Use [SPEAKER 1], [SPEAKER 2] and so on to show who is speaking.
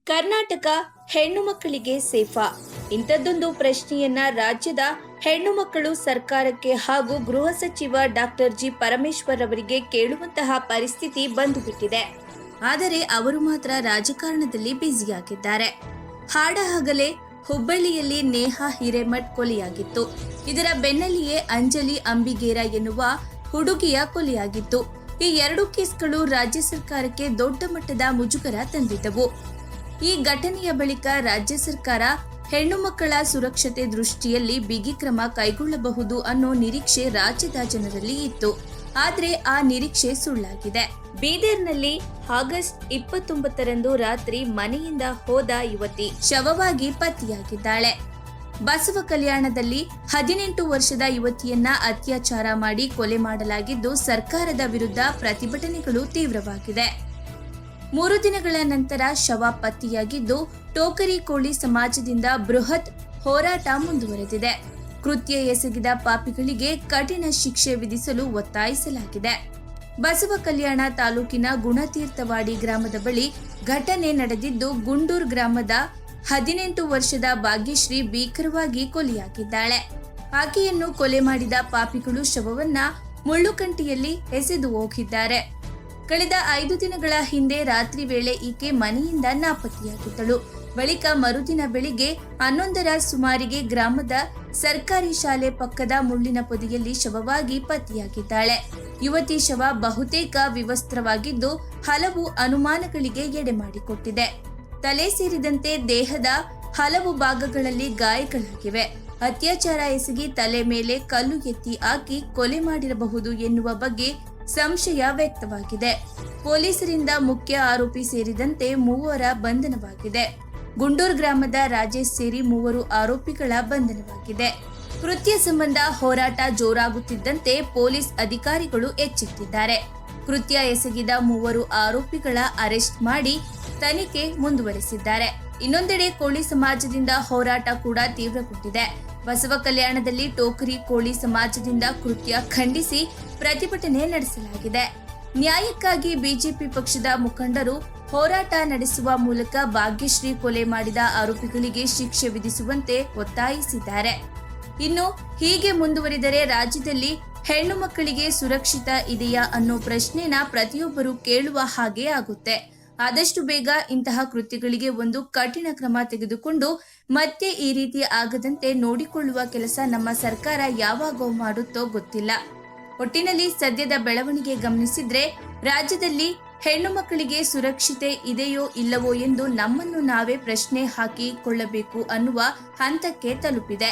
[SPEAKER 1] ಕರ್ನಾಟಕ ಹೆಣ್ಣು ಮಕ್ಕಳಿಗೆ ಸೇಫಾ? ಇಂಥದ್ದೊಂದು ಪ್ರಶ್ನೆಯನ್ನ ರಾಜ್ಯದ ಹೆಣ್ಣು ಮಕ್ಕಳು ಸರ್ಕಾರಕ್ಕೆ ಹಾಗೂ ಗೃಹ ಸಚಿವ ಡಾಕ್ಟರ್ ಜಿ ಪರಮೇಶ್ವರ್ ಅವರಿಗೆ ಕೇಳುವಂತಹ ಪರಿಸ್ಥಿತಿ ಬಂದುಬಿಟ್ಟಿದೆ. ಆದರೆ ಅವರು ಮಾತ್ರ ರಾಜಕಾರಣದಲ್ಲಿ ಬ್ಯುಸಿಯಾಗಿದ್ದಾರೆ. ಹಾಡಹಗಲೇ ಹುಬ್ಬಳ್ಳಿಯಲ್ಲಿ ನೇಹಾ ಹಿರೇಮಠ್ ಕೊಲೆಯಾಗಿತ್ತು. ಇದರ ಬೆನ್ನಲ್ಲಿಯೇ ಅಂಜಲಿ ಅಂಬಿಗೇರ ಎನ್ನುವ ಹುಡುಗಿಯ ಕೊಲೆಯಾಗಿತ್ತು. ಈ ಎರಡು ಕೇಸ್ಗಳು ರಾಜ್ಯ ಸರ್ಕಾರಕ್ಕೆ ದೊಡ್ಡ ಮಟ್ಟದ ಮುಜುಗರ ತಂದಿದ್ದವು. ಈ ಘಟನೆಯ ಬಳಿಕ ರಾಜ್ಯ ಸರ್ಕಾರ ಹೆಣ್ಣು ಮಕ್ಕಳ ಸುರಕ್ಷತೆ ದೃಷ್ಟಿಯಲ್ಲಿ ಬಿಗಿ ಕ್ರಮ ಕೈಗೊಳ್ಳಬಹುದು ಅನ್ನೋ ನಿರೀಕ್ಷೆ ರಾಜ್ಯದ ಜನರಲ್ಲಿ ಇತ್ತು. ಆದ್ರೆ ಆ ನಿರೀಕ್ಷೆ ಸುಳ್ಳಾಗಿದೆ. ಬೀದರ್ನಲ್ಲಿ ಆಗಸ್ಟ್ 29ರಂದು ರಾತ್ರಿ ಮನೆಯಿಂದ ಹೋದ ಯುವತಿ ಶವವಾಗಿ ಪತ್ತೆಯಾಗಿದ್ದಾಳೆ. ಬಸವ ಕಲ್ಯಾಣದಲ್ಲಿ 18 ವರ್ಷದ ಯುವತಿಯನ್ನ ಅತ್ಯಾಚಾರ ಮಾಡಿ ಕೊಲೆ ಮಾಡಲಾಗಿದ್ದು, ಸರ್ಕಾರದ ವಿರುದ್ಧ ಪ್ರತಿಭಟನೆಗಳು ತೀವ್ರವಾಗಿದೆ. 3 ದಿನಗಳ ನಂತರ ಶವ ಪತ್ತೆಯಾಗಿದ್ದು, ಟೋಕರಿ ಕೋಳಿ ಸಮಾಜದಿಂದ ಬೃಹತ್ ಹೋರಾಟ ಮುಂದುವರೆದಿದೆ. ಕೃತ್ಯ ಎಸಗಿದ ಪಾಪಿಗಳಿಗೆ ಕಠಿಣ ಶಿಕ್ಷೆ ವಿಧಿಸಲು ಒತ್ತಾಯಿಸಲಾಗಿದೆ. ಬಸವ ಕಲ್ಯಾಣ ತಾಲೂಕಿನ ಗುಣತೀರ್ಥವಾಡಿ ಗ್ರಾಮದ ಬಳಿ ಘಟನೆ ನಡೆದಿದ್ದು, ಗುಂಡೂರ್ ಗ್ರಾಮದ 18 ವರ್ಷದ ಭಾಗ್ಯಶ್ರೀ ಭೀಕರವಾಗಿ ಕೊಲೆಯಾಗಿದ್ದಾಳೆ. ಆಕೆಯನ್ನು ಕೊಲೆ ಮಾಡಿದ ಪಾಪಿಗಳು ಶವವನ್ನ ಮುಳ್ಳುಕಂಟಿಯಲ್ಲಿ ಎಸೆದು ಹೋಗಿದ್ದಾರೆ. ಕಳೆದ 5 ದಿನಗಳ ಹಿಂದೆ ರಾತ್ರಿ ವೇಳೆ ಈಕೆ ಮನೆಯಿಂದ ನಾಪತ್ತೆಯಾಗಿದ್ದಳು. ಬಳಿಕ ಮರುದಿನ ಬೆಳಿಗ್ಗೆ 11ರ ಸುಮಾರಿಗೆ ಗ್ರಾಮದ ಸರ್ಕಾರಿ ಶಾಲೆ ಪಕ್ಕದ ಮುಳ್ಳಿನ ಪೊದೆಯಲ್ಲಿ ಶವವಾಗಿ ಪತ್ತೆಯಾಗಿದ್ದಾಳೆ. ಯುವತಿ ಶವ ಬಹುತೇಕ ವಿವಸ್ತ್ರವಾಗಿದ್ದು, ಹಲವು ಅನುಮಾನಗಳಿಗೆ ಎಡೆ ಮಾಡಿಕೊಟ್ಟಿದೆ. ತಲೆ ಸೇರಿದಂತೆ ದೇಹದ ಹಲವು ಭಾಗಗಳಲ್ಲಿ ಗಾಯಗಳಾಗಿವೆ. ಅತ್ಯಾಚಾರ ಎಸಗಿ ತಲೆ ಮೇಲೆ ಕಲ್ಲು ಎತ್ತಿ ಹಾಕಿ ಕೊಲೆ ಮಾಡಿರಬಹುದು ಎನ್ನುವ ಬಗ್ಗೆ ಸಂಶಯ ವ್ಯಕ್ತವಾಗಿದೆ. ಪೊಲೀಸರಿಂದ ಮುಖ್ಯ ಆರೋಪಿ ಸೇರಿದಂತೆ 3 ಬಂಧನವಾಗಿದೆ. ಗುಂಡೂರ್ ಗ್ರಾಮದ ರಾಜೇಶ್ ಸೇರಿ 3 ಆರೋಪಿಗಳ ಬಂಧನವಾಗಿದೆ. ಕೃತ್ಯ ಸಂಬಂಧ ಹೋರಾಟ ಜೋರಾಗುತ್ತಿದ್ದಂತೆ ಪೊಲೀಸ್ ಅಧಿಕಾರಿಗಳು ಎಚ್ಚೆತ್ತಿದ್ದಾರೆ. ಕೃತ್ಯ ಎಸಗಿದ 3 ಆರೋಪಿಗಳ ಅರೆಸ್ಟ್ ಮಾಡಿ ತನಿಖೆ ಮುಂದುವರೆಸಿದ್ದಾರೆ. ಇನ್ನೊಂದೆಡೆ ಕೋಳಿ ಸಮಾಜದಿಂದ ಹೋರಾಟ ಕೂಡ ತೀವ್ರಗೊಂಡಿದೆ. ಬಸವ ಕಲ್ಯಾಣದಲ್ಲಿ ಟೋಕರಿ ಕೋಳಿ ಸಮಾಜದಿಂದ ಕೃತ್ಯ ಖಂಡಿಸಿ ಪ್ರತಿಭಟನೆ ನಡೆಸಲಾಗಿದೆ. ನ್ಯಾಯಕ್ಕಾಗಿ ಬಿಜೆಪಿ ಪಕ್ಷದ ಮುಖಂಡರು ಹೋರಾಟ ನಡೆಸುವ ಮೂಲಕ ಭಾಗ್ಯಶ್ರೀ ಕೊಲೆ ಮಾಡಿದ ಆರೋಪಿಗಳಿಗೆ ಶಿಕ್ಷೆ ವಿಧಿಸುವಂತೆ ಒತ್ತಾಯಿಸಿದ್ದಾರೆ. ಇನ್ನು ಹೀಗೆ ಮುಂದುವರಿದರೆ ರಾಜ್ಯದಲ್ಲಿ ಹೆಣ್ಣು ಮಕ್ಕಳಿಗೆ ಸುರಕ್ಷಿತ ಇದೆಯಾ ಅನ್ನೋ ಪ್ರಶ್ನೆನ ಪ್ರತಿಯೊಬ್ಬರು ಕೇಳುವ ಹಾಗೆ ಆಗುತ್ತೆ. ಆದಷ್ಟು ಬೇಗ ಇಂತಹ ಕೃತ್ಯಗಳಿಗೆ ಒಂದು ಕಠಿಣ ಕ್ರಮ ತೆಗೆದುಕೊಂಡು ಮತ್ತೆ ಈ ರೀತಿ ಆಗದಂತೆ ನೋಡಿಕೊಳ್ಳುವ ಕೆಲಸ ನಮ್ಮ ಸರ್ಕಾರ ಯಾವಾಗ ಮಾಡುತ್ತೋ ಗೊತ್ತಿಲ್ಲ. ಒಟ್ಟಿನಲ್ಲಿ ಸದ್ಯದ ಬೆಳವಣಿಗೆ ಗಮನಿಸಿದ್ರೆ ರಾಜ್ಯದಲ್ಲಿ ಹೆಣ್ಣು ಮಕ್ಕಳಿಗೆ ಸುರಕ್ಷತೆ ಇದೆಯೋ ಇಲ್ಲವೋ ಎಂದು ನಮ್ಮನ್ನು ನಾವೇ ಪ್ರಶ್ನೆ ಹಾಕಿಕೊಳ್ಳಬೇಕು ಅನ್ನುವ ಹಂತಕ್ಕೆ ತಲುಪಿದೆ.